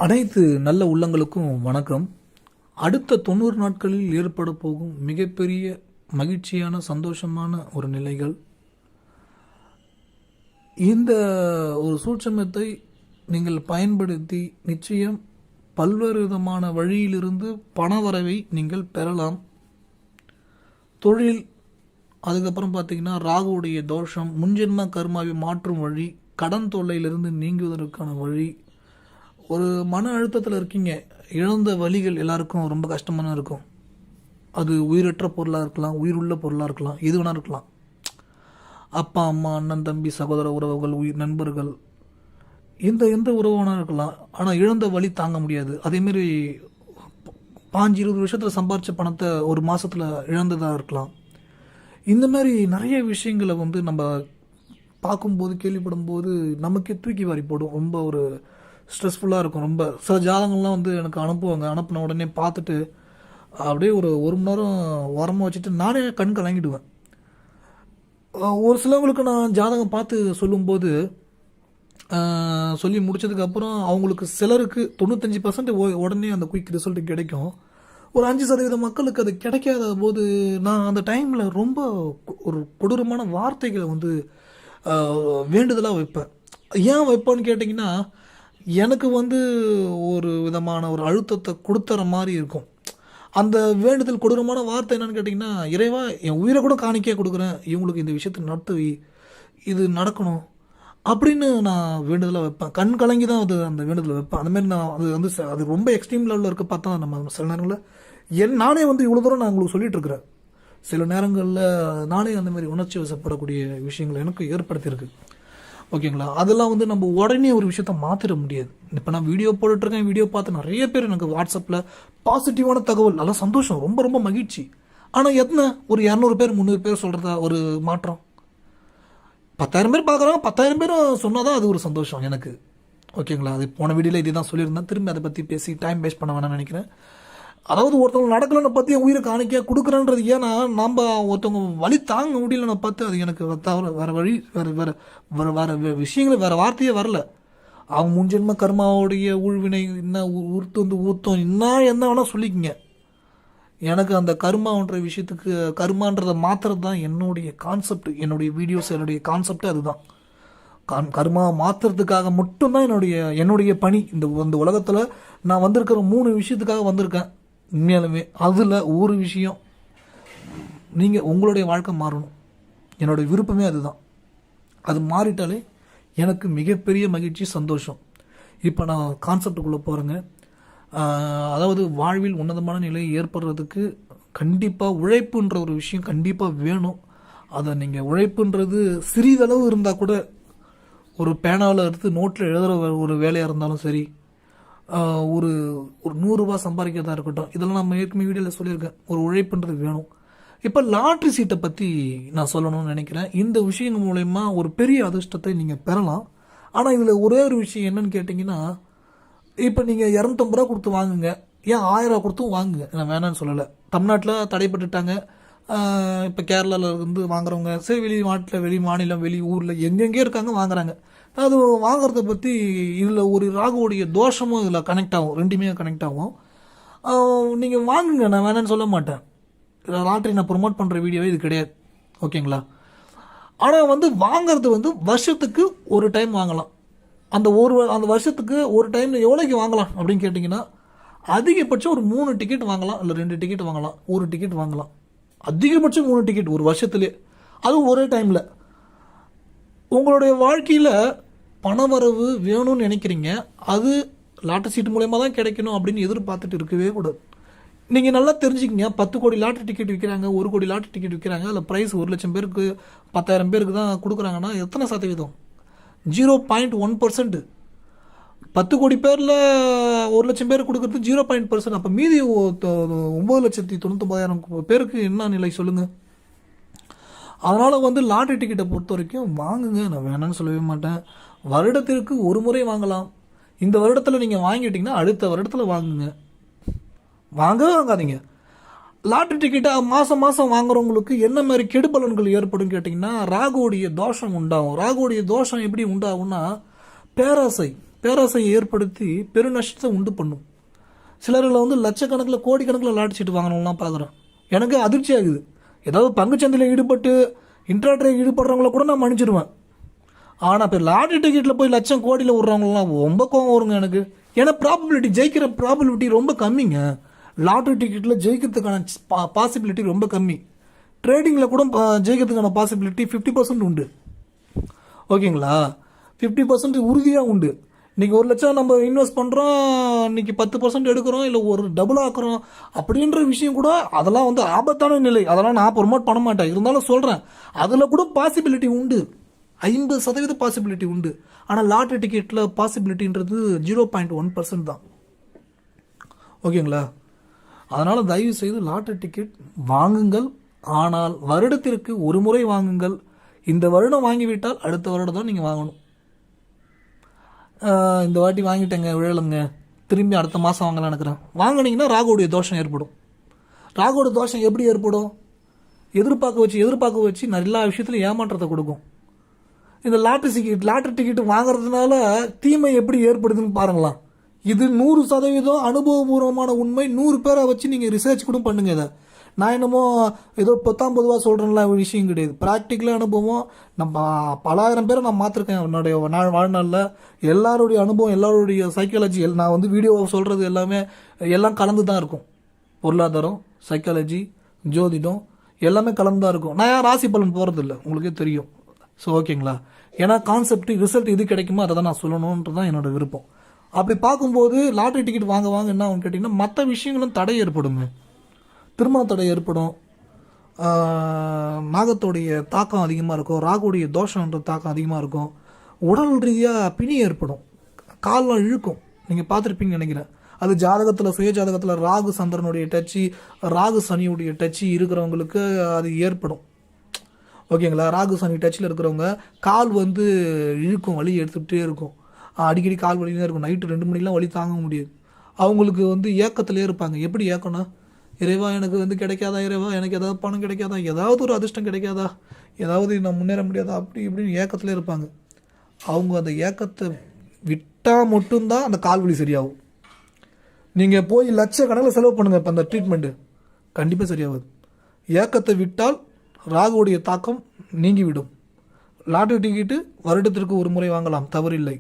அனைத்து நல்ல உள்ளங்களுக்கும் வணக்கம். அடுத்த 90 நாட்களில் ஏற்பட போகும் மிகப்பெரிய மகிழ்ச்சியான சந்தோஷமான ஒரு நிலைகள். இந்த ஒரு சூட்சமத்தை நீங்கள் பயன்படுத்தி நிச்சயம் பல்வேறு விதமான வழியிலிருந்து பணவரவை நீங்கள் பெறலாம். தொழில், அதுக்கப்புறம் பார்த்தீங்கன்னா ராகுவுடைய தோஷம், முன்ஜென்ம கர்மாவை மாற்றும் வழி, கடன் தொல்லையிலிருந்து நீங்குவதற்கான வழி, ஒரு மன அழுத்தத்தில் இருக்கீங்க, இழந்த வழிகள் எல்லாருக்கும் ரொம்ப கஷ்டமான இருக்கும். அது உயிரற்ற பொருளாக இருக்கலாம், உயிருள்ள பொருளாக இருக்கலாம், எது வேணா இருக்கலாம். அப்பா அம்மா, அண்ணன் தம்பி, சகோதர உறவுகள், நண்பர்கள், எந்த உறவு வேணா இருக்கலாம். ஆனால் இழந்த வழி தாங்க முடியாது. அதேமாரி 5-20 வருஷத்தில் சம்பாரித்த பணத்தை ஒரு மாதத்தில் இழந்ததாக இருக்கலாம். இந்த மாதிரி நிறைய விஷயங்களை நம்ம பார்க்கும்போது, கேள்விப்படும்போது நமக்கே தூக்கி வாரி போடும். ரொம்ப ஒரு ஸ்ட்ரெஸ்ஃபுல்லாக இருக்கும். ரொம்ப சில ஜாதகங்கள்லாம் எனக்கு அனுப்புவாங்க. அனுப்பின உடனே பார்த்துட்டு அப்படியே ஒரு மணி நேரம் உரமாக வச்சுட்டு நானே கண் கலங்கிடுவேன். ஒரு சிலவங்களுக்கு நான் ஜாதகம் பார்த்து சொல்லும்போது, சொல்லி முடிச்சதுக்கப்புறம் அவங்களுக்கு சிலருக்கு 95% உடனே அந்த குயிக் ரிசல்ட் கிடைக்கும். ஒரு 5% மக்களுக்கு அது கிடைக்காத போது நான் அந்த டைமில் ரொம்ப ஒரு கொடூரமான வார்த்தைகளை வேண்டுதலாக வைப்பேன். ஏன் வைப்பேன்னு கேட்டிங்கன்னா, எனக்கு ஒரு விதமான ஒரு அழுத்தத்தை கொடுத்துற மாதிரி இருக்கும். அந்த வேண்டுதல் கொடூரமான வார்த்தை என்னன்னு கேட்டிங்கன்னா, இறைவா என் உயிரை கூட காணிக்கையாக கொடுக்குறேன், இவங்களுக்கு இந்த விஷயத்தை நடத்துவி, இது நடக்கணும் அப்படின்னு நான் வேண்டுதலாக வைப்பேன். கண் கலங்கி தான் அந்த வேண்டுதலை வைப்பேன். அந்தமாரி நான் அது ரொம்ப எக்ஸ்ட்ரீம் லெவலில் இருக்க பார்த்தா நம்ம சில நேரங்களில் நானே இவ்வளோ தூரம் நான் உங்களுக்கு சொல்லிட்டு இருக்கிறேன். சில நேரங்களில் நானே அந்தமாரி உணர்ச்சி வசப்படக்கூடிய விஷயங்கள் எனக்கு ஏற்படுத்தியிருக்கு. ஓகேங்களா? அதெல்லாம் நம்ம உடனே ஒரு விஷயத்த மாற்றிட முடியாது. இப்போ நான் வீடியோ போட்டுட்ருக்கேன், வீடியோ பார்த்து நிறைய பேர் எனக்கு வாட்ஸ்அப்பில் பாசிட்டிவான தகவல், நல்லா சந்தோஷம், ரொம்ப ரொம்ப மகிழ்ச்சி. ஆனால் ஒரு 200 பேர் 300 பேர் சொல்கிறதா ஒரு மாற்றம்? 10,000 பேர் பார்க்குறாங்க, 10,000 பேர் சொன்னால் தான் அது ஒரு சந்தோஷம் எனக்கு. ஓகேங்களா? அது போன வீடியோவில் இதே தான் சொல்லியிருந்தேன். திரும்பி அதை பற்றி பேசி டைம் வேஸ்ட் பண்ண வேணாம்னு நினைக்கிறேன். அதாவது ஒருத்தவங்க நடக்கலன்னு பற்றி என் உயிரை காணிக்கையாக கொடுக்குறேன்றது ஏன்னா நம்ம ஒருத்தவங்க வழி தாங்க முடியலன்னு பார்த்து அது எனக்கு தவிர வேறு வழி வேறு விஷயங்கள் வேறு வார்த்தையே வரல. அவங்க முன்ஜென்ம கர்மாவுடைய ஊழ்வினை என்ன ஊர்த்தம் என்ன வேணால் சொல்லிக்கங்க. எனக்கு அந்த கர்மான்ற விஷயத்துக்கு கர்மான்றதை மாற்றுறது தான் என்னுடைய கான்செப்ட். என்னுடைய வீடியோஸ், என்னுடைய கான்செப்டே அதுதான். கர்மா மாற்றுறதுக்காக மட்டும்தான் என்னுடைய பணி. இந்த உலகத்தில் நான் வந்திருக்கிற 3 விஷயத்துக்காக வந்திருக்கேன். உண்மையாலுமே அதில் ஒரு விஷயம், நீங்கள் உங்களுடைய வாழ்க்கை மாறணும். என்னுடைய விருப்பமே அதுதான். அது மாறிட்டாலே எனக்கு மிகப்பெரிய மகிழ்ச்சி, சந்தோஷம். இப்போ நான் கான்செப்டுக்குள்ளே போகிறேங்க. அதாவது வாழ்வில் உன்னதமான நிலை ஏற்படுறதுக்கு கண்டிப்பாக உழைப்புன்ற ஒரு விஷயம் கண்டிப்பாக வேணும். அதை நீங்கள் உழைப்புன்றது சிறிதளவு இருந்தால் கூட, ஒரு பேனாவில் எடுத்து நோட்டில் எழுதுகிற ஒரு வேலையாக இருந்தாலும் சரி, ஒரு 100 ரூபா சம்பாதிக்கிறதா இருக்கட்டும், இதெல்லாம் நம்ம ஏற்கனவே வீடியோவில் சொல்லியிருக்கேன். ஒரு உழைப்புன்றது வேணும். இப்போ லாட்ரி சீட்டை பற்றி நான் சொல்லணும்னு நினைக்கிறேன். இந்த விஷயங்கள் மூலயமா ஒரு பெரிய அதிர்ஷ்டத்தை நீங்கள் பெறலாம். ஆனால் இதில் ஒரே ஒரு விஷயம் என்னன்னு கேட்டிங்கன்னா, இப்போ நீங்கள் 250 ரூபா கொடுத்து வாங்குங்க, ஏன் 1000 ரூபா கொடுத்தும் வாங்குங்க, நான் வேணான்னு சொல்லலை. தமிழ்நாட்டில் தடைப்பட்டுட்டாங்க. இப்போ கேரளாவில் வாங்குறவங்க சரி, வெளி நாட்டில், வெளி மாநிலம், வெளி ஊரில் எங்கெங்கே இருக்காங்க வாங்குறாங்க. அது வாங்குறத பற்றி இதில் ஒரு ராகுவோடைய தோஷமும் இதில் கனெக்ட் ஆகும். ரெண்டுமே கனெக்ட் ஆகும். நீங்கள் வாங்குங்க, நான் வேணான்னு சொல்ல மாட்டேன். லாட்ரி நான் ப்ரொமோட் பண்ணுற வீடியோவே இது கிடையாது. ஓகேங்களா? ஆனால் வாங்கிறது வருஷத்துக்கு ஒரு டைம் வாங்கலாம். அந்த வருஷத்துக்கு ஒரு டைம் எவ்வளோக்கு வாங்கலாம் அப்படின்னு கேட்டிங்கன்னா, அதிகபட்சம் ஒரு 3 டிக்கெட் வாங்கலாம், இல்லை 2 டிக்கெட் வாங்கலாம், 1 டிக்கெட் வாங்கலாம். அதிகபட்சம் 3 டிக்கெட் ஒரு வருஷத்துலேயே, அதுவும் ஒரே டைமில். உங்களுடைய வாழ்க்கையில் பணவரவு வேணும்னு நினைக்கிறீங்க, அது லாட்டரி சீட்டு மூலயமா தான் கிடைக்கணும் அப்படின்னு எதிர்பார்த்துட்டு இருக்கவே கூடாது. நீங்கள் நல்லா தெரிஞ்சுக்கிங்க. 10 கோடி லாட்டரி டிக்கெட் விற்கிறாங்க, 1 கோடி லாட்டரி டிக்கெட் விற்கிறாங்க. அதில் ப்ரைஸ் 1 லட்சம் பேருக்கு, 10,000 பேருக்கு தான் கொடுக்குறாங்கன்னா எத்தனை சதவீதம்? 0.1%. 10 கோடி பேரில் 1 லட்சம் பேர் கொடுக்குறது 0.1%. அப்போ மீதி 9,99,000 பேருக்கு என்ன நிலை சொல்லுங்கள்? அதனால் லாட்டரி டிக்கெட்டை பொறுத்த வரைக்கும் வாங்குங்க, நான் வேணான்னு சொல்லவே மாட்டேன். வருடத்திற்கு ஒரு முறை வாங்கலாம். இந்த வருடத்தில் நீங்கள் வாங்கிட்டீங்கன்னா அடுத்த வருடத்தில் வாங்குங்க, வாங்காதீங்க. லாட்டரி டிக்கெட்டை மாதம் வாங்குறவங்களுக்கு என்ன மாதிரி கெடுபலன்கள் ஏற்படும் கேட்டிங்கன்னா, ராகுவுடைய தோஷம் உண்டாகும். ராகுவுடைய தோஷம் எப்படி உண்டாகும்னா, பேராசை, பேராசையை ஏற்படுத்தி பெருநஷ்டத்தை உண்டு பண்ணும். சிலர்களை வந்து லட்சக்கணக்கில் கோடிக்கணக்கில் லாட்டரி சீட்டு வாங்கணும்லாம் பார்க்குறேன். எனக்கு அதிர்ச்சி ஆகுது. ஏதாவது பங்குச்சந்தையில் ஈடுபட்டு இன்ட்ராட்ரே ஈடுபடுறவங்கள கூட நான் மன்னிச்சிடுவேன். ஆனால் இப்போ லாட்டரி டிக்கெட்டில் போய் லட்சம் கோடியில் விட்றவங்களாம் ரொம்ப கோவம் வருங்க எனக்கு. ஏன்னா ஜெயிக்கிற ப்ராபபிலிட்டி ரொம்ப கம்மிங்க. லாட்டரி டிக்கெட்டில் ஜெயிக்கிறதுக்கான பாசிபிலிட்டி ரொம்ப கம்மி. ட்ரேடிங்கில் கூட ஜெயிக்கிறதுக்கான பாசிபிலிட்டி 50% உண்டு. ஓகேங்களா? 50% உறுதியாக உண்டு. இன்றைக்கி 1 லட்சம் நம்ம இன்வெஸ்ட் பண்ணுறோம், இன்றைக்கி 10% எடுக்கிறோம், இல்லை ஒரு டபுள் ஆக்குறோம் அப்படின்ற விஷயம் கூட அதெல்லாம் வந்து ஆபத்தான நிலை. அதெல்லாம் நான் ப்ரொமோட் பண்ண மாட்டேன். இருந்தாலும் சொல்கிறேன், அதில் கூட பாசிபிலிட்டி உண்டு. 50% பாசிபிலிட்டி உண்டு. ஆனால் லாட்டரி டிக்கெட்டில் பாசிபிலிட்டின்றது 0.1% தான். ஓகேங்களா? அதனால் தயவு செய்து லாட்டரி டிக்கெட் வாங்குங்கள். ஆனால் வருடத்திற்கு ஒரு முறை வாங்குங்கள். இந்த வருடம் வாங்கிவிட்டால் அடுத்த வருடம் தான் நீங்கள் வாங்கணும். இந்த வாட்டி வாங்கிட்டேங்க விழலுங்க, திரும்பி அடுத்த மாதம் வாங்கலாம்னு நினைக்கிறேன். வாங்கினீங்கன்னா ராகுடைய தோஷம் ஏற்படும். ராகுவோட தோஷம் எப்படி ஏற்படும்? எதிர்பார்க்க வச்சு எல்லா விஷயத்துலையும் ஏமாற்றத்தை கொடுக்கும். இந்த லாட்டரி டிக்கெட் வாங்குறதுனால தீமை எப்படி ஏற்படுதுன்னு பாருங்களா. இது 100% அனுபவபூர்வமான உண்மை. 100 பேரை வச்சு நீங்கள் ரிசர்ச் கூட பண்ணுங்க. இதை நான் என்னமோ ஏதோ 10-50 சொல்கிறேன்ல விஷயம் கிடையாது. ப்ராக்டிக்கலாக அனுபவம். நம்ம பலாயிரம் பேரை நான் மாற்றிருக்கேன் என்னுடைய வாழ்நாளில். எல்லாருடைய அனுபவம், எல்லாருடைய சைக்காலஜி, நான் வந்து வீடியோ சொல்கிறது எல்லாம் கலந்து தான் இருக்கும். பொருளாதாரம், சைக்காலஜி, ஜோதிடம் எல்லாமே கலந்து தான் இருக்கும். நான் ராசி பலன் போகிறதில்ல, உங்களுக்கே தெரியும். ஸோ ஓகேங்களா? ஏன்னா கான்செப்ட் ரிசல்ட் இது கிடைக்குமோ அதை தான் நான் சொல்லணுன்றது தான் என்னோட விருப்பம். அப்படி பார்க்கும்போது லாட்டரி டிக்கெட் வாங்க என்ன ஆகுன்னு கேட்டிங்கன்னா, மற்ற விஷயங்களும் தடை ஏற்படுங்க. திருமண தடை ஏற்படும். நாகத்தோடைய தாக்கம் அதிகமாக இருக்கும். ராகுடைய தோஷன்ற தாக்கம் அதிகமாக இருக்கும். உடல் ரீதியாக பிணி ஏற்படும். கால்லாம் இழுக்கும். நீங்கள் பார்த்துருப்பீங்கன்னு நினைக்கிறேன். அது ஜாதகத்தில், சுய ஜாதகத்தில் ராகு சந்திரனுடைய டச்சு, ராகு சனியுடைய டச்சு இருக்கிறவங்களுக்கு அது ஏற்படும். ஓகேங்களா? ராகு சனி டச்சில் இருக்கிறவங்க கால் வந்து இழுக்கும், வலி எடுத்துகிட்டே இருக்கும். அடிக்கடி கால் வலியாக இருக்கும். நைட்டு 2 மணிக்கெலாம் வலி தாங்க முடியாது. அவங்களுக்கு வந்து ஏக்கத்திலே இருப்பாங்க. எப்படி ஏக்கம்னா, இறைவா எனக்கு வந்து கிடைக்காதா, இறைவா எனக்கு ஏதாவது பணம் கிடைக்காதா, ஏதாவது ஒரு அதிர்ஷ்டம் கிடைக்காதா, ஏதாவது நான் முன்னேற முடியாதா, அப்படி இப்படின்னு ஏக்கத்திலே இருப்பாங்க. அவங்க அந்த ஏக்கத்தை விட்டால் மட்டும்தான் அந்த கால் வலி சரியாகும். நீங்கள் போய் லட்சக்கணக்கில் செலவு பண்ணுங்கள் இப்போ அந்த ட்ரீட்மெண்ட்டு, கண்டிப்பாக சரியாகுது. ஏக்கத்தை விட்டால் ராகுவுடைய தாக்கம் நீங்கிவிடும். லாட்டரி டிக்கெட்டு வருடத்திற்கு ஒரு முறை வாங்கலாம், தவறில்லை.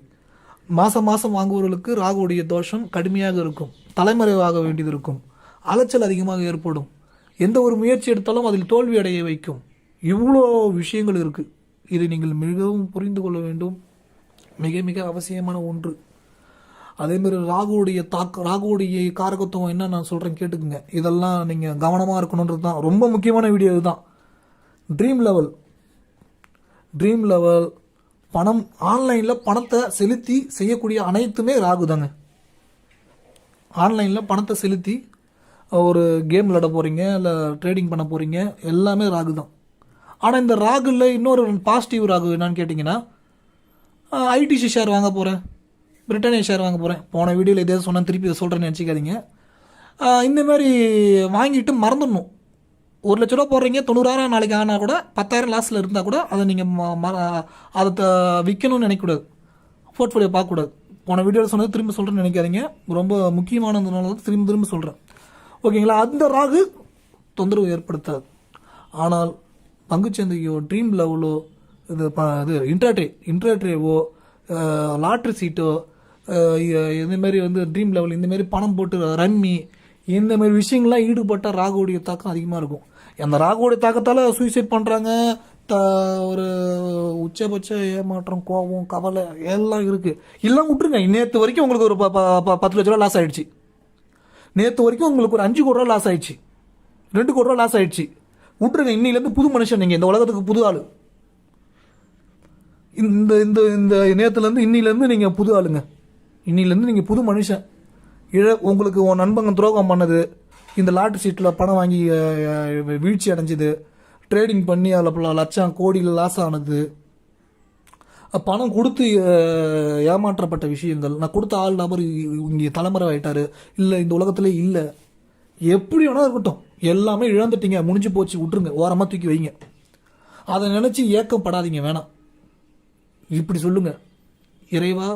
மாதம் வாங்குபவர்களுக்கு ராகுவுடைய தோஷம் கடுமையாக இருக்கும். தலைமறைவாக வேண்டியது இருக்கும். அலைச்சல் அதிகமாக ஏற்படும். எந்த ஒரு முயற்சி எடுத்தாலும் அதில் தோல்வி அடைய வைக்கும். இவ்வளோ விஷயங்கள் இருக்குது. இதை நீங்கள் மிகவும் புரிந்து கொள்ள வேண்டும். மிக மிக அவசியமான ஒன்று. அதேமாதிரி ராகுவுடைய காரகத்துவம் என்ன நான் சொல்கிறேன் கேட்டுக்குங்க. இதெல்லாம் நீங்கள் கவனமாக இருக்கணுன்றது தான் ரொம்ப முக்கியமான வீடியோ. இதுதான் ட்ரீம் லெவல் பணம். ஆன்லைனில் பணத்தை செலுத்தி செய்யக்கூடிய அனைத்துமே ராகு தாங்க. ஆன்லைனில் பணத்தை செலுத்தி ஒரு கேம் விளையாட போகிறீங்க, இல்லை ட்ரேடிங் பண்ண போகிறீங்க, எல்லாமே ராகு தான். ஆனால் இந்த ராகுல இன்னொரு பாசிட்டிவ் ராகு என்னன்னு கேட்டிங்கன்னா, ஐடிசி ஷேர் வாங்க போகிறேன், பிரிட்டானியா ஷேர் வாங்க போகிறேன். போன வீடியோவில் எதாவது சொன்னால் திருப்பி இதை சொல்கிறேன்னு நினச்சிக்காதீங்க. இந்தமாதிரி வாங்கிட்டு மறந்துடணும். 1 லட்ச ரூபா போடுறீங்க, 90,000 நாளைக்கு ஆனால் கூட 10,000 லாஸில் இருந்தால் கூட அதை நீங்கள் அதை விற்கணும்னு நினைக்கக்கூடாது. போர்ட்ஃபோலியோ பார்க்கக்கூடாது. போன வீடியோவில் சொன்னது திரும்ப சொல்கிறேன்னு நினைக்காதீங்க. ரொம்ப முக்கியமானதுனால தான் திரும்ப சொல்கிறேன். ஓகேங்களா? அந்த ராகு தொந்தரவு ஏற்படுத்தாது. ஆனால் பங்குச்சந்தையோ, ட்ரீம் லெவலோ, இது இன்ட்ராட்ரேவோ, லாட்ரி சீட்டோ, இந்தமாரி வந்து ட்ரீம் லெவல், இந்தமாரி பணம் போட்டு ரம்மி, இந்தமாரி விஷயங்கள்லாம் ஈடுபட்டால் ராகுவுடைய தாக்கம் அதிகமாக இருக்கும். அந்த ராகுவுடைய தாக்கத்தால் சூசைட் பண்ணுறாங்க. ஒரு உச்சபட்ச ஏமாற்றம், கோபம், கவலை எல்லாம் இருக்குது. எல்லாம் விட்டுருங்க. நேற்று வரைக்கும் உங்களுக்கு ஒரு 10 லட்ச ரூபா லாஸ் ஆகிடுச்சு. நேற்று வரைக்கும் உங்களுக்கு ஒரு 5 கோடி ரூபா லாஸ் ஆயிடுச்சு, 2 கோடி ரூபா லாஸ் ஆயிடுச்சு. விட்டுருங்க. இன்னிலேருந்து புது மனுஷன். நீங்கள் இந்த உலகத்துக்கு புது ஆள். இந்த இந்த இந்த நேற்றுலேருந்து இன்னிலேருந்து நீங்கள் புது ஆளுங்க. இன்னிலேருந்து நீங்கள் புது மனுஷன். உங்களுக்கு உன் நண்பங்க துரோகம் பண்ணது, இந்த லாட்டரி சீட்டில் பணம் வாங்கி வீழ்ச்சி அடைஞ்சது, ட்ரேடிங் பண்ணி அதில் லட்சம் கோடியில் லாஸ் ஆனது, பணம் கொடுத்து ஏமாற்றப்பட்ட விஷயங்கள், நான் கொடுத்த ஆள் நபர் இங்கே தலைமுறை ஆகிட்டாரு, இல்லை இந்த உலகத்திலே இல்லை, எப்படி வேணா இருக்கட்டும், எல்லாமே இழந்துட்டீங்க, முடிஞ்சு போச்சு, விட்டுருங்க, ஓரமாக தூக்கி வைங்க. அதை நினச்சி ஏக்கப்படாதீங்க, வேணாம். இப்படி சொல்லுங்க, இறைவா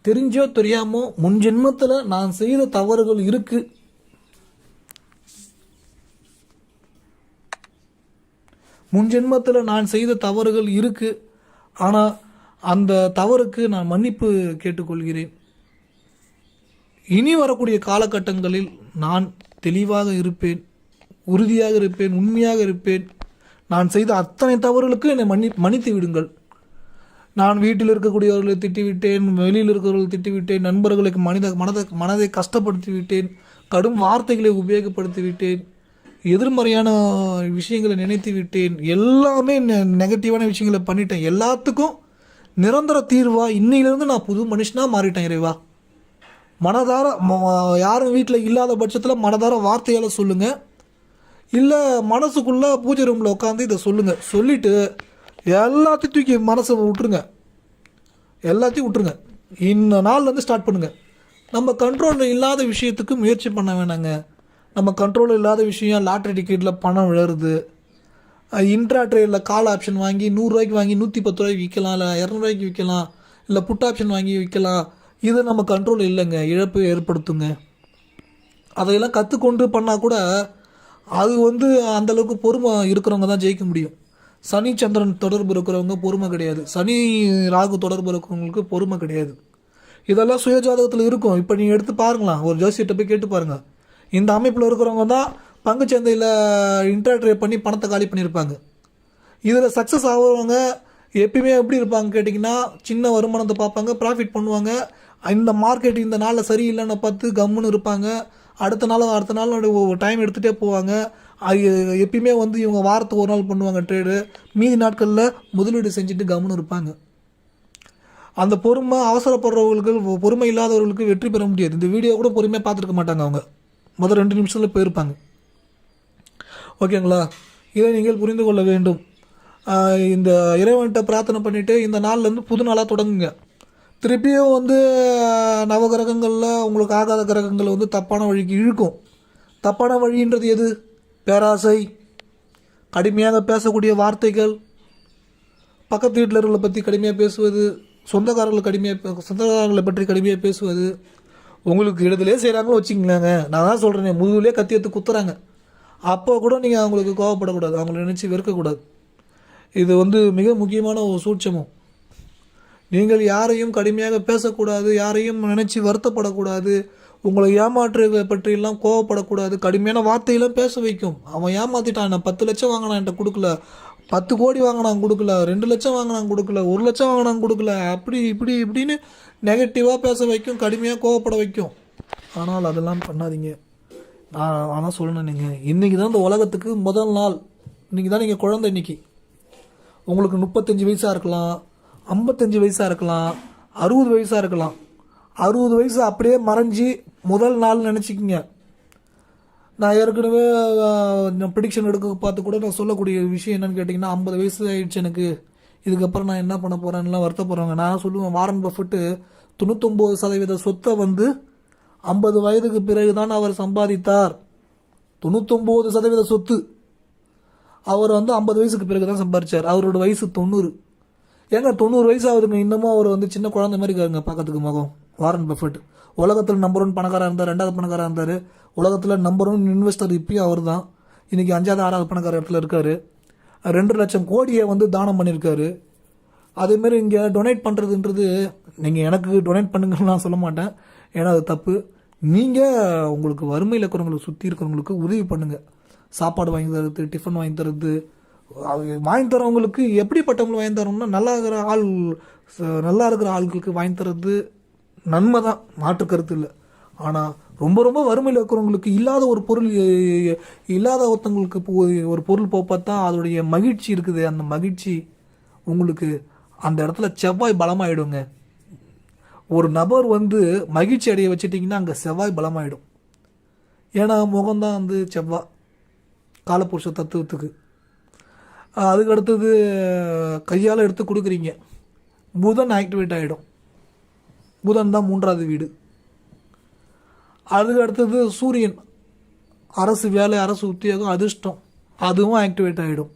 தெரிஞ்சோ தெரியாமோ முன் ஜென்மத்தில் நான் செய்த தவறுகள் இருக்குது. முன் ஜென்மத்தில் நான் செய்த தவறுகள் இருக்குது. ஆனால் அந்த தவறுக்கு நான் மன்னிப்பு கேட்டுக்கொள்கிறேன். இனி வரக்கூடிய காலகட்டங்களில் நான் தெளிவாக இருப்பேன், உறுதியாக இருப்பேன், உண்மையாக இருப்பேன். நான் செய்த அத்தனை தவறுகளுக்கு என்னை மன்னித்து விடுங்கள். நான் வீட்டில் இருக்கக்கூடியவர்களை திட்டிவிட்டேன், வெளியில் இருக்கிறவர்களை திட்டிவிட்டேன், நண்பர்களுக்கு மனதை கஷ்டப்படுத்தி விட்டேன், கடும் வார்த்தைகளை உபயோகப்படுத்தி விட்டேன், எதிர்மறையான விஷயங்களை நினைத்து விட்டேன், எல்லாமே நெகட்டிவான விஷயங்களை பண்ணிட்டேன். எல்லாத்துக்கும் நிரந்தர தீர்வா இன்னையிலேருந்து நான் புது மனுஷனாக மாறிட்டேன். இறைவா, மனதார யாரும் வீட்டில் இல்லாத பட்சத்தில் மனதார வார்த்தையால் சொல்லுங்கள், இல்லை மனசுக்குள்ளே பூஜை ரூமில் உட்காந்து இதை சொல்லுங்கள். சொல்லிவிட்டு எல்லாத்தையும் தூக்கி மனசை விட்டுருங்க, எல்லாத்தையும் விட்டுருங்க. இந்த நாள்லேருந்து ஸ்டார்ட் பண்ணுங்கள். நம்ம கண்ட்ரோலில் இல்லாத விஷயத்துக்கு முயற்சி பண்ண வேணாங்க. நம்ம கண்ட்ரோலில் இல்லாத விஷயம், லாட்ரி டிக்கெட்டில் பணம் விழுறது, இன்ட்ரா ட்ரேடில் கால் ஆப்ஷன் வாங்கி 100 ரூபாய்க்கு வாங்கி 110 ரூபாய்க்கு விற்கலாம், இல்லை 200 ரூபாய்க்கு விற்கலாம், இல்லை புட் ஆப்ஷன் வாங்கி விற்கலாம். இது நம்ம கண்ட்ரோல் இல்லைங்க, இழப்பு ஏற்படுத்துங்க. அதையெல்லாம் கற்றுக்கொண்டு பண்ணால் கூட அது அந்தளவுக்கு பொறுமை இருக்கிறவங்க தான் ஜெயிக்க முடியும். சனி சந்திரன் தொடர்பு இருக்கிறவங்க பொறுமை கிடையாது, சனி ராகு தொடர்பு இருக்கிறவங்களுக்கு பொறுமை கிடையாது. இதெல்லாம் சுயஜாதகத்தில் இருக்கும். இப்போ நீங்கள் எடுத்து பாருங்களா, ஒரு ஜோசியத்தை போய் கேட்டு பாருங்கள். இந்த அமைப்பில் இருக்கிறவங்க தான் பங்குச்சந்தையில் இன்ட்ராட்ரேட் பண்ணி பணத்தை காலி பண்ணியிருப்பாங்க. இதில் சக்ஸஸ் ஆகிறவங்க எப்பயுமே எப்படி இருப்பாங்க கேட்டிங்கன்னா, சின்ன வருமானத்தை பார்ப்பாங்க, ப்ராஃபிட் பண்ணுவாங்க. இந்த மார்க்கெட் இந்த நாளில் சரியில்லைன்னு பார்த்து கம்முன்னு இருப்பாங்க. அடுத்த நாள் டைம் எடுத்துகிட்டே போவாங்க. எப்பயுமே இவங்க வாரத்துக்கு ஒரு நாள் பண்ணுவாங்க ட்ரேடு, மீதி நாட்களில் முதலீடு செஞ்சுட்டு கம்முன்னு இருப்பாங்க. அந்த பொறுமை அவசரப்படுறவங்களுக்கு, பொறுமை இல்லாதவர்களுக்கு வெற்றி பெற முடியாது. இந்த வீடியோ கூட பொறுமையாக பார்த்துருக்க மாட்டாங்க. அவங்க முதல் 2 நிமிஷத்தில் போயிருப்பாங்க. ஓகேங்களா? இதை நீங்கள் புரிந்து கொள்ள வேண்டும். இந்த இறைவன்கிட்ட பிரார்த்தனை பண்ணிவிட்டு இந்த நாள்லேருந்து புது நாளாக தொடங்குங்க. திருப்பியும் நவகிரகங்களில் உங்களுக்கு ஆகாத கிரகங்கள் தப்பான வழிக்கு இழுக்கும். தப்பான வழின்றது எது? பேராசை, கடுமையாக பேசக்கூடிய வார்த்தைகள், பக்கத்து வீட்டிலர்களை பற்றி கடுமையாக பேசுவது, சொந்தக்காரர்களை பற்றி கடுமையாக பேசுவது. உங்களுக்கு இடத்துலேயே செய்கிறாங்களோ வச்சுக்கலாங்க, நான் தான் சொல்கிறேன், முதுகுலேயே கத்தி எடுத்து குத்துறாங்க. அப்போ கூட நீங்கள் அவங்களுக்கு கோவப்படக்கூடாது, அவங்கள நினச்சி வெறுக்கக்கூடாது. இது மிக முக்கியமான ஒரு சூட்சமம். நீங்கள் யாரையும் கடுமையாக பேசக்கூடாது, யாரையும் நினச்சி வருத்தப்படக்கூடாது, உங்களை ஏமாற்றுகளை பற்றியெல்லாம் கோவப்படக்கூடாது. கடுமையான வார்த்தையெல்லாம் பேச வைக்கும். அவன் ஏமாற்றிட்டான், நான் 10 லட்சம் வாங்கினான் என்கிட்ட கொடுக்கல, 10 கோடி வாங்கினான் கொடுக்கல, 2 லட்சம் வாங்கினான் கொடுக்கல, 1 லட்சம் வாங்கினான் கொடுக்கல, அப்படி இப்படின்னு நெகட்டிவாக பேச வைக்கும், கடுமையாக கோவப்பட வைக்கும். ஆனால் அதெல்லாம் பண்ணாதீங்க. ஆனால் சொல்லணும், நீங்கள் இன்றைக்கி தான் இந்த உலகத்துக்கு முதல் நாள். இன்றைக்கி தான் நீங்கள் குழந்தை. இன்றைக்கி உங்களுக்கு 35 வயசாக இருக்கலாம், 55 வயசாக இருக்கலாம், 60 வயசாக இருக்கலாம். 60 வயசு அப்படியே மறைஞ்சி முதல் நாள் நினச்சிக்கிங்க. நான் ஏற்கனவே ப்ரிடிக்ஷன் எடுக்க பார்த்து கூட நான் சொல்லக்கூடிய விஷயம் என்னென்னு கேட்டிங்கன்னா, 50 வயசு ஆயிடுச்சு எனக்கு, இதுக்கப்புறம் நான் என்ன பண்ண போகிறேன்லாம் வருத்தப்படுறாங்க. நான் சொல்லுவேன், வாரன் பஃபெட்டு 99% சொத்தை 50 வயதுக்கு பிறகு தான் அவர் சம்பாதித்தார். 99% சொத்து அவர் 50 வயசுக்கு பிறகு தான் சம்பாதிச்சார். அவரோட வயசு 90. ஏங்க 90 வயசு ஆகுதுங்க, இன்னமும் அவர் சின்ன குழந்தை மாதிரி இருக்காருங்க பார்க்கறதுக்கு முகம். வாரன் பஃபெட் உலகத்தில் நம்பர் 1 பணக்காராக இருந்தார், 2வது பணக்காராக இருந்தார். உலகத்தில் நம்பர் 1 இன்வெஸ்டர் இப்பயும் அவர் தான். இன்றைக்கி 5வது 6வது பணக்கார இடத்துல இருக்கார். 2 லட்சம் கோடியை தானம் பண்ணியிருக்காரு. அதேமாரி இங்கே டொனேட் பண்ணுறதுன்றது, நீங்கள் எனக்கு டொனேட் பண்ணுங்கன்னு நான் சொல்ல மாட்டேன், ஏன்னா அது தப்பு. நீங்கள் உங்களுக்கு வறுமையில் இருக்கிறவங்களுக்கு, சுற்றி இருக்கிறவங்களுக்கு உதவி பண்ணுங்கள். சாப்பாடு வாங்கி தரது, டிஃபன் வாங்கி தரது, வாங்கி தரவங்களுக்கு எப்படிப்பட்டவங்களுக்கு வாங்கி தரோம்னா, நல்லா இருக்கிற ஆட்களுக்கு வாங்கி தரது நன்மை தான், மாற்று கருத்து இல்லை. ஆனால் ரொம்ப ரொம்ப வறுமையில் இருக்கிறவங்களுக்கு இல்லாத ஒரு பொருள், இல்லாத ஒருத்தவங்களுக்கு ஒரு பொருள் பார்த்தா அதோடைய மகிழ்ச்சி இருக்குது. அந்த மகிழ்ச்சி உங்களுக்கு அந்த இடத்துல செவ்வாய் பலமாயிடுங்க. ஒரு நபர் மகிழ்ச்சி அடைய வச்சுட்டிங்கன்னா அங்கே செவ்வாய் பலமாயிடும். ஏன்னா முகம்தான் செவ்வாய் காலப்புருஷ தத்துவத்துக்கு. அதுக்கு அடுத்தது கையால் எடுத்து கொடுக்குறீங்க, புதன் ஆக்டிவேட் ஆகிடும். புதன் தான் 3வது வீடு. அதுக்கு அடுத்தது சூரியன், அரசு வேலை, அரசு உத்தியோகம், அதிர்ஷ்டம், அதுவும் ஆக்டிவேட் ஆகிடும்.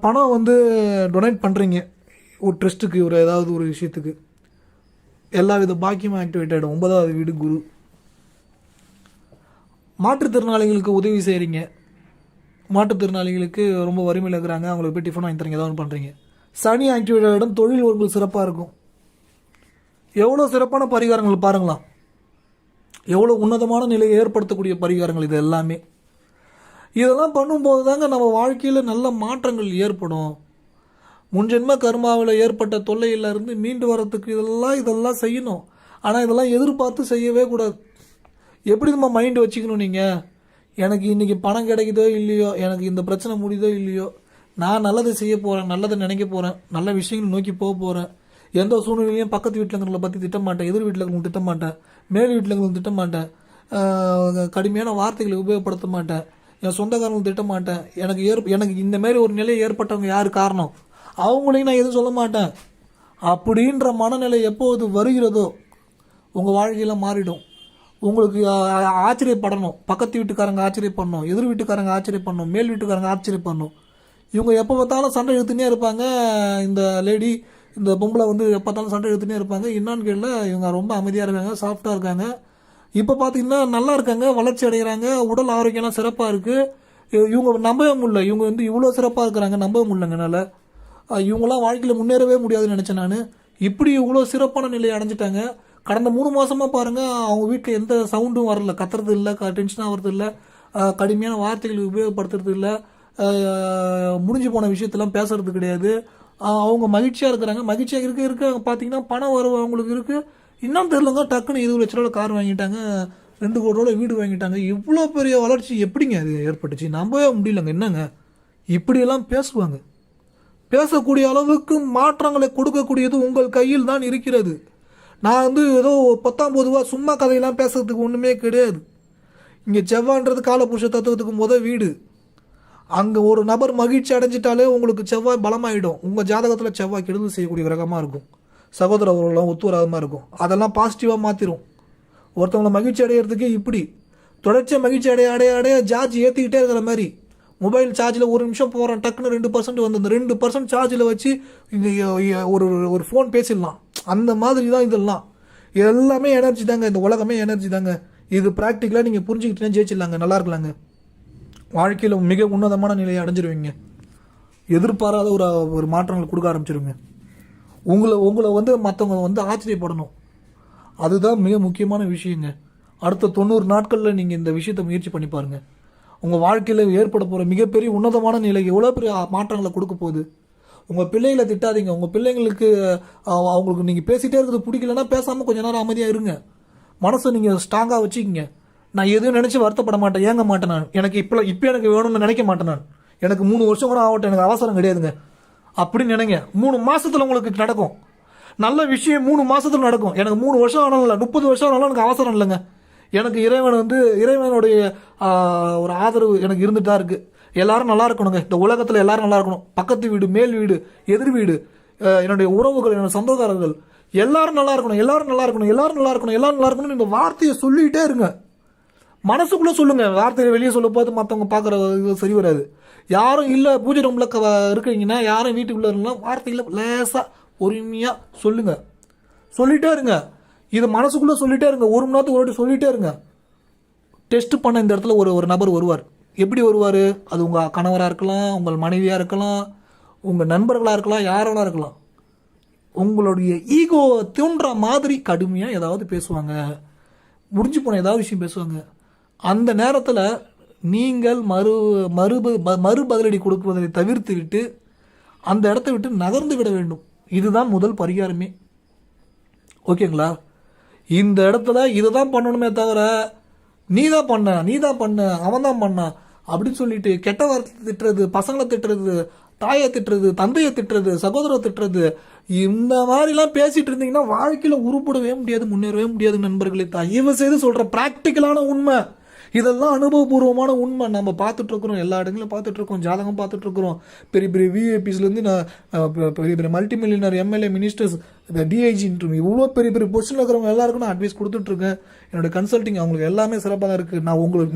பணம் டொனேட் பண்ணுறீங்க, ஒரு ட்ரஸ்ட்டுக்கு ஒரு ஏதாவது ஒரு விஷயத்துக்கு எல்லா வித பாக்கியமும் ஆக்டிவேட் ஆகிடும். 9வது வீடு குரு. மாற்றுத்திறனாளிகளுக்கு உதவி செய்கிறீங்க, மாற்றுத்திறனாளிகளுக்கு ரொம்ப வறுமையில் இருக்கிறாங்க, அவங்களுக்கு போய் டிஃபன் வாங்கி தரீங்க, ஏதாவது ஒன்று பண்ணுறீங்க. சனி ஆக்டிவேட் ஆகிடும். தொழில் உங்களுக்கு சிறப்பாக இருக்கும். எவ்வளோ சிறப்பான பரிகாரங்கள் பாருங்களா, எவ்வளோ உன்னதமான நிலையை ஏற்படுத்தக்கூடிய பரிகாரங்கள் இது எல்லாமே. இதெல்லாம் பண்ணும்போது தாங்க நம்ம வாழ்க்கையில் நல்ல மாற்றங்கள் ஏற்படும். முன்ஜென்ம கர்மாவில் ஏற்பட்ட தொல்லையிலிருந்து மீண்டு வரத்துக்கு இதெல்லாம் செய்யணும். ஆனால் இதெல்லாம் எதிர்பார்த்து செய்யவே கூடாது. எப்படி நம்ம மைண்டு வச்சுக்கணும், நீங்கள் எனக்கு இன்றைக்கி பணம் கிடைக்குதோ இல்லையோ, எனக்கு இந்த பிரச்சனை முடியுதோ இல்லையோ, நான் நல்லதை செய்ய போகிறேன், நல்லதை நினைக்க போகிறேன், நல்ல விஷயங்கள் நோக்கி போக போகிறேன். எந்த சூழ்நிலையும் பக்கத்து வீட்டில் இருக்கிறவங்களை பற்றி திட்டமாட்டேன், எதிர் வீட்டில் இருக்கிறவங்க திட்டமாட்டேன், மேல் வீட்டில் இருக்கிறவங்க திட்டமாட்டேன், கடுமையான வார்த்தைகளை உபயோகப்படுத்த மாட்டேன், என் சொந்தக்காரங்களை திட்டமாட்டேன். எனக்கு இந்த மாதிரி ஒரு நிலை ஏற்பட்டவங்க யார் காரணம், அவங்களையும் நான் எதுவும் சொல்ல மாட்டேன். அப்படின்ற மனநிலை எப்போது வருகிறதோ உங்கள் வாழ்க்கையில் மாறிடும். உங்களுக்கு ஆச்சரியப்படணும், பக்கத்து வீட்டுக்காரங்க ஆச்சரியப்படணும், எதிர் வீட்டுக்காரங்க ஆச்சரியப்படணும், மேல் வீட்டுக்காரங்க ஆச்சரியப்படணும். இவங்க எப்போ பார்த்தாலும் சண்டை இழுத்துனே இருப்பாங்க. இந்த லேடி, இந்த பொம்பளை வந்து எப்போ பார்த்தாலும் சண்டை இழுத்துனே இருப்பாங்க. என்னான்னு கேள்ல, இவங்க ரொம்ப அமைதியாக இருக்காங்க, சாஃப்டாக இருக்காங்க. இப்போ பார்த்தீங்கன்னா நல்லா இருக்காங்க, வளர்ச்சி அடைகிறாங்க, உடல் ஆரோக்கியம்லாம் சிறப்பாக இருக்குது. இவங்க நம்பவே முடியல, இவங்க வந்து இவ்வளோ சிறப்பாக இருக்கிறாங்க, நம்பவே முடியலங்க. என்னால் இவங்களாம் வாழ்க்கையில் முன்னேறவே முடியாதுன்னு நினச்சேன் நான். இப்படி இவ்வளோ சிறப்பான நிலையை அடைஞ்சிட்டாங்க. கடந்த 3 மாதமாக பாருங்கள், அவங்க வீட்டில் எந்த சவுண்டும் வரல, கத்துறது இல்லை, டென்ஷன் ஆகிறது இல்லை, கடுமையான வார்த்தைகள் உபயோகப்படுத்துறது இல்லை, முடிஞ்சு போன விஷயத்தெல்லாம் பேசுறது கிடையாது. அவங்க மகிழ்ச்சியாக இருக்கிறாங்க. மகிழ்ச்சியாக இருக்க பார்த்தீங்கன்னா பணம் வரும் அவங்களுக்கு இருக்குது. இன்னும் தெரியலங்க, டக்குன்னு 20 லட்ச ரூபா கார் வாங்கிட்டாங்க, 2 கோடி ரூபா வீடு வாங்கிட்டாங்க. இவ்வளோ பெரிய வளர்ச்சி எப்படிங்க அது ஏற்பட்டுச்சு? நம்பவே முடியலங்க. என்னங்க இப்படியெல்லாம் பேசுவாங்க? பேசக்கூடிய அளவுக்கு மாற்றங்களை கொடுக்கக்கூடியது உங்கள் கையில் தான் இருக்கிறது. நான் வந்து ஏதோ 10ஆம் பொதுவா சும்மா கதையெல்லாம் பேசுறதுக்கு ஒன்றுமே கிடையாது. இங்கே செவ்வாய்ன்றது காலபுருஷ தத்துவத்துக்கு வீடு. அங்கே ஒரு நபர் மகிழ்ச்சி அடைஞ்சிட்டாலே உங்களுக்கு செவ்வாய் பலமாயிடும். உங்கள் ஜாதகத்தில் செவ்வாய் கெடுதல் செய்யக்கூடிய கிரகமாக இருக்கும், சகோதர உறவுலாம் ஒத்து வராதமாக இருக்கும். அதெல்லாம் பாசிட்டிவாக மாற்றிடும். ஒருத்தவங்களை மகிழ்ச்சி அடையிறதுக்கே இப்படி தொடர்ச்சியாக மகிழ்ச்சி அடைய சார்ஜ் ஏற்றிக்கிட்டே இருக்கிற மாதிரி. மொபைல் சார்ஜில் 1 நிமிஷம் போகிறேன், டக்குன்னு 2% வந்து அந்த 2% சார்ஜில் வச்சு இங்கே ஒரு ஃபோன் பேசிடலாம். அந்த மாதிரி தான் இதெல்லாம். எல்லாமே எனர்ஜி தாங்க, இந்த உலகமே எனர்ஜி தாங்க. இது ப்ராக்டிக்கலாக நீங்கள் புரிஞ்சுக்கிட்டீங்கன்னா ஜெயிச்சிடலாங்க, நல்லா இருக்கலாங்க. வாழ்க்கையில் மிக உன்னதமான நிலையை அடைஞ்சிருவீங்க. எதிர்பாராத ஒரு மாற்றங்கள் கொடுக்க ஆரம்பிச்சிருங்க. உங்களை வந்து மற்றவங்க வந்து ஆச்சரியப்படணும். அதுதான் மிக முக்கியமான விஷயங்க. அடுத்த 90 நாட்களில் நீங்கள் இந்த விஷயத்தை முயற்சி பண்ணி பாருங்கள். உங்கள் வாழ்க்கையில் ஏற்பட போகிற மிகப்பெரிய உன்னதமான நிலை எவ்வளோ பெரிய மாற்றங்களை கொடுக்க போகுது. உங்கள் பிள்ளைகளை திட்டாதீங்க. உங்கள் பிள்ளைங்களுக்கு அவங்களுக்கு நீங்கள் பேசிகிட்டே இருக்கிறது பிடிக்கலன்னா பேசாமல் கொஞ்ச நேரம் அமைதியாக இருங்க. மனசை நீங்கள் ஸ்ட்ராங்காக வச்சுக்கிங்க. நான் எதுவும் நினச்சி வருத்தப்பட மாட்டேன், ஏங்க மாட்டேன். நான் எனக்கு இப்போ எனக்கு வேணும்னு நினைக்க மாட்டேன். நான் எனக்கு 3 வருஷம் கூட ஆகட்டும், எனக்கு அவசரம் கிடையாதுங்க அப்படின்னு நினைங்க. 3 மாதத்தில் உங்களுக்கு நடக்கும் நல்ல விஷயம். 3 மாதத்தில் நடக்கும். எனக்கு 3 வருஷம் ஆனாலும் இல்லை, 30 வருஷம் ஆனாலும் எனக்கு அவசரம் இல்லைங்க. எனக்கு இறைவனுடைய ஒரு ஆதரவு எனக்கு இருந்துட்டு தான் இருக்குது. எல்லாரும் நல்லா இருக்கணுங்க. இந்த உலகத்தில் எல்லாரும் நல்லா இருக்கணும். பக்கத்து வீடு, மேல் வீடு, எதிர் வீடு, என்னுடைய உறவுகள், என்னோட சொந்தக்காரர்கள் எல்லாரும் நல்லா இருக்கணும், எல்லாரும் நல்லா இருக்கணும், எல்லாரும் நல்லா இருக்கணும், எல்லாரும் நல்லா இருக்கணும்னு இந்த வார்த்தையை சொல்லிகிட்டே இருங்க. மனசுக்குள்ளே சொல்லுங்கள். வார்த்தையை வெளியே சொல்ல பார்த்து மற்றவங்க பார்க்குற இது சரி வராது. யாரும் இல்லை பூஜை ரூமில் இருக்கிறீங்கன்னா, யாரும் வீட்டுக்குள்ளே இருந்தாலும் வார்த்தையில் லேசாக பொறுமையாக சொல்லுங்கள். சொல்லிகிட்டே இருங்க. இது மனசுக்குள்ளே சொல்லிகிட்டே இருங்க. 1 மணி நேரத்துக்கு ஒரு வாட்டி சொல்லிகிட்டே இருங்க. டெஸ்ட் பண்ண இந்த இடத்துல ஒரு நபர் வருவார். எப்படி வருவார்? அது உங்கள் கணவராக இருக்கலாம், உங்கள் மனைவியாக இருக்கலாம், உங்கள் நண்பர்களாக இருக்கலாம், யாரெல்லாம் இருக்கலாம். உங்களுடைய ஈகோ தூண்டுற மாதிரி கடுமையாக ஏதாவது பேசுவாங்க, முடிஞ்சு போன ஏதாவது விஷயம் பேசுவாங்க. அந்த நேரத்தில் நீங்கள் மறுபதிலடி கொடுக்குவதை தவிர்த்து விட்டு அந்த இடத்த விட்டு நகர்ந்து விட வேண்டும். இதுதான் முதல் பரிகாரமே. ஓகேங்களா? இந்த இடத்துல இதை தான் பண்ணணுமே தவிர நீ தான் பண்ண அவன் தான் பண்ணான் அப்படின்னு சொல்லிட்டு கெட்ட வார்த்தை திட்டுறது, பசங்களை திட்டுறது, தாயை திட்டுறது, தந்தையை திட்டுறது, சகோதரரை திட்டுறது, இந்த மாதிரிலாம் பேசிட்டு இருந்தீங்கன்னா வாழ்க்கையில் உருப்படவே முடியாது, முன்னேறவே முடியாது நண்பர்களே. தயவு செய்து சொல்கிற ப்ராக்டிக்கலான உண்மை. இதெல்லாம் அனுபவபூர்வமான உண்மை. நம்ம பார்த்துட்ருக்குறோம், எல்லா இடங்களும் பார்த்துட்ருக்கோம், ஜாதகம் பார்த்துட்ருக்குறோம். பெரிய பெரிய விஐபிஸ்லேருந்து நான் பெரிய பெரிய மல்டி மில்லியனர், எம்எல்ஏ, மினிஸ்டர்ஸ், டிஐஜின்ட்டு இவ்வளோ பெரிய பெரிய பொசிஷனில் இருக்கிறவங்க எல்லாருக்கும் நான் அட்வைஸ் கொடுத்துட்ருக்கேன். என்னோடய கன்சல்ட்டிங் அவங்களுக்கு எல்லாமே சிறப்பாக தான் இருக்குது.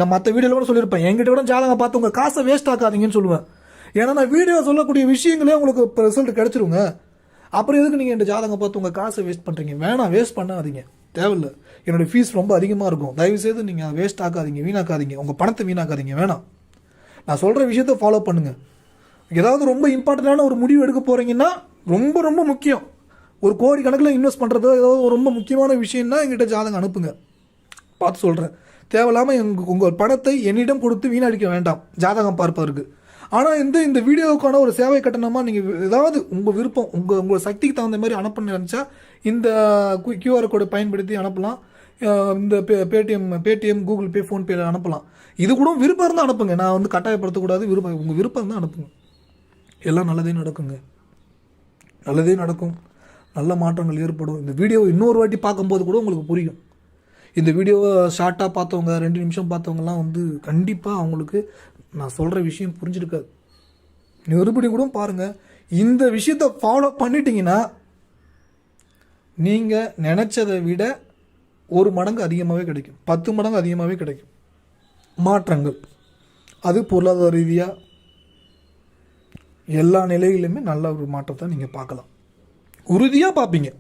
நான் மற்ற வீடியோவில் கூட சொல்லியிருப்பேன், என்கிட்ட கூட ஜாதகம் பார்த்து உங்கள் காசை வேஸ்ட் ஆக்காதீங்கன்னு சொல்லுவேன். ஏன்னா நான் வீடியோ சொல்லக்கூடிய விஷயங்களே உங்களுக்கு இப்போ ரிசல்ட் கிடச்சிருங்க. அப்புறம் எதுக்கு நீங்கள் இந்த ஜாதகம் பார்த்து உங்கள் காசை வேஸ்ட் பண்ணுறீங்க? வேணாம், வேஸ்ட் பண்ணாதீங்க, தேவையில்லை. என்னுடைய ஃபீஸ் ரொம்ப அதிகமாக இருக்கும், தயவுசெய்து நீங்கள் வேஸ்ட் ஆக்காதீங்க, வீணாக்காதீங்க, உங்கள் பணத்தை வீணாக்காதீங்க, வேணாம். நான் சொல்கிற விஷயத்த ஃபாலோ பண்ணுங்கள். ஏதாவது ரொம்ப இம்பார்ட்டண்ட்டான ஒரு முடிவு எடுக்க போகிறீங்கன்னா, ரொம்ப ரொம்ப முக்கியம், ஒரு கோடி கணக்கில் இன்வெஸ்ட் பண்ணுறதோ ஏதாவது ஒரு ரொம்ப முக்கியமான விஷயம்னா எங்கிட்ட ஜாதகம் அனுப்புங்க, பார்த்து சொல்கிறேன். தேவையில்லாமல் உங்கள் பணத்தை என்னிடம் கொடுத்து வீணடிக்க வேண்டாம் ஜாதகம் பார்ப்பதற்கு. ஆனால் இந்த வீடியோவுக்கான ஒரு சேவை கட்டணமாக நீங்கள் ஏதாவது உங்கள் விருப்பம், உங்கள் சக்திக்கு தகுந்த மாதிரி அனுப்பணும்னு நினச்சா இந்த கியூஆர் கோடை பயன்படுத்தி அனுப்பலாம். இந்த பேடிஎம், கூகுள் பே, ஃபோன்பேல அனுப்பலாம். இது கூட விருப்பம் இருந்தால் அனுப்புங்க, நான் வந்து கட்டாயப்படுத்தக்கூடாது. உங்கள் விருப்பம் இருந்தால் அனுப்புங்க. எல்லாம் நல்லதே நடக்குங்க, நல்லதே நடக்கும், நல்ல மாற்றங்கள் ஏற்படும். இந்த வீடியோவை இன்னொரு வாட்டி பார்க்கும்போது கூட உங்களுக்கு புரியும். இந்த வீடியோவை ஷார்ட்டாக பார்த்தவங்க, 2 நிமிஷம் பார்த்தவங்கலாம் வந்து கண்டிப்பாக அவங்களுக்கு நான் சொல்கிற விஷயம் புரிஞ்சிருக்காது. மறுபடியும் கூட பாருங்கள். இந்த விஷயத்தை ஃபாலோ பண்ணிட்டீங்கன்னா நீங்கள் நினச்சதை விட 1 மடங்கு அதிகமாகவே கிடைக்கும், 10 மடங்கு அதிகமாகவே கிடைக்கும் மாற்றங்கள். அது பொருளாதார ரீதியாக எல்லா நிலையிலுமே நல்ல ஒரு மாற்றத்தை நீங்கள் பார்க்கலாம், உறுதியாக பார்ப்பீங்க.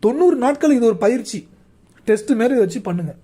90 நாட்கள் இது ஒரு பயிற்சி, டெஸ்ட் மாரி வச்சு பண்ணுங்கள்.